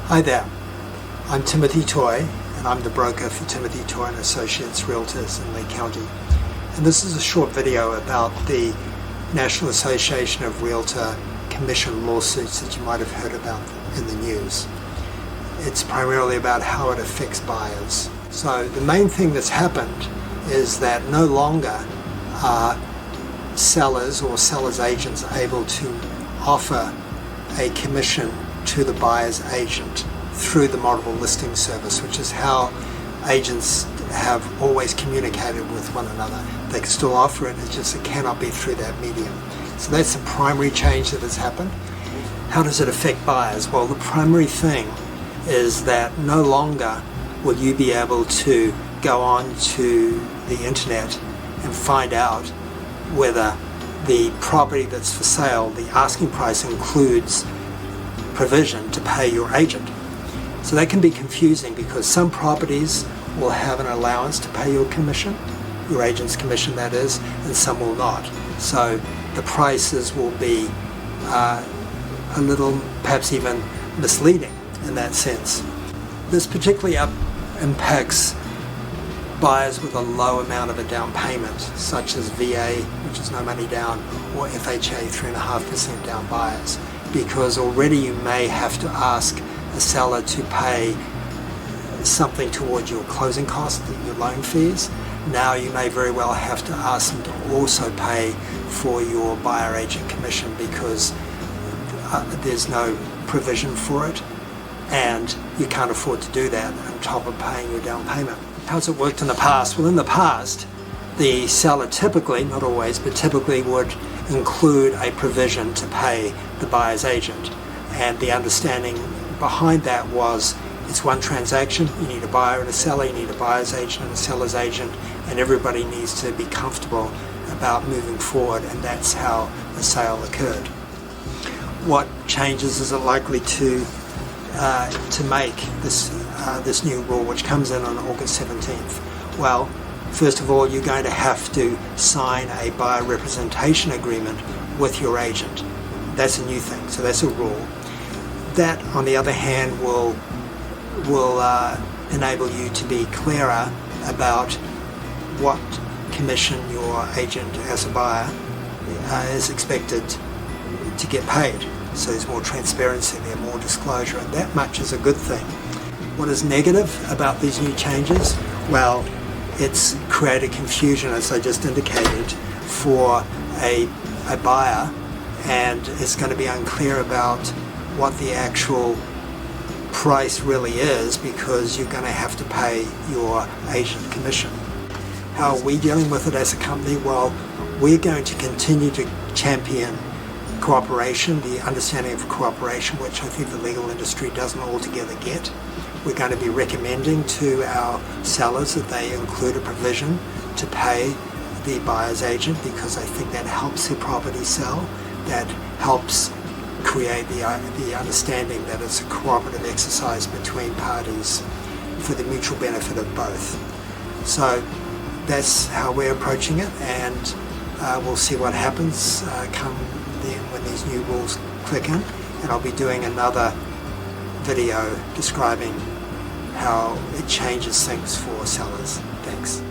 Hi there, I'm Timothy Toye, and I'm the broker for Timothy Toye Associates Realtors in Lake County. And this is a short video about the National Association of Realtor commission lawsuits that you might have heard about in the news. It's primarily about how it affects buyers. So the main thing that's happened is that no longer are sellers or sellers' agents able to offer a commission to the buyer's agent through the multiple listing service, which is how agents have always communicated with one another. They can still offer it, it's just it cannot be through that medium. So that's the primary change that has happened. How does it affect buyers? Well, the primary thing is that no longer will you be able to go on to the internet and find out whether the property that's for sale, the asking price includes provision to pay your agent. So that can be confusing because some properties will have an allowance to pay your commission, your agent's commission that is, and some will not. So the prices will be a little, perhaps even misleading in that sense. This particularly impacts buyers with a low amount of a down payment, such as VA, which is no money down, or FHA, 3.5% down buyers, because already you may have to ask the seller to pay something towards your closing costs, your loan fees. Now you may very well have to ask them to also pay for your buyer agent commission because there's no provision for it and you can't afford to do that on top of paying your down payment. How's it worked in the past? Well, in the past, the seller typically, not always, but typically would include a provision to pay the buyer's agent. And the understanding behind that was it's one transaction, you need a buyer and a seller, you need a buyer's agent and a seller's agent, and everybody needs to be comfortable about moving forward, and that's how the sale occurred. What changes is it likely to make this new rule, which comes in on August 17th? Well, first of all, you're going to have to sign a buyer representation agreement with your agent. That's a new thing, so that's a rule. That, on the other hand, will enable you to be clearer about what commission your agent as a buyer is expected to get paid. So there's more transparency there, more disclosure, and that much is a good thing. What is negative about these new changes? Well, it's created confusion, as I just indicated, for a buyer, and it's going to be unclear about what the actual price really is because you're going to have to pay your agent commission. How are we dealing with it as a company? Well, we're going to continue to champion cooperation, the understanding of cooperation, which I think the legal industry doesn't altogether get. We're going to be recommending to our sellers that they include a provision to pay the buyer's agent because I think that helps the property sell, that helps create the understanding that it's a cooperative exercise between parties for the mutual benefit of both. So that's how we're approaching it, and we'll see what happens come then when these new rules click in, and I'll be doing another video describing how it changes things for sellers. Thanks.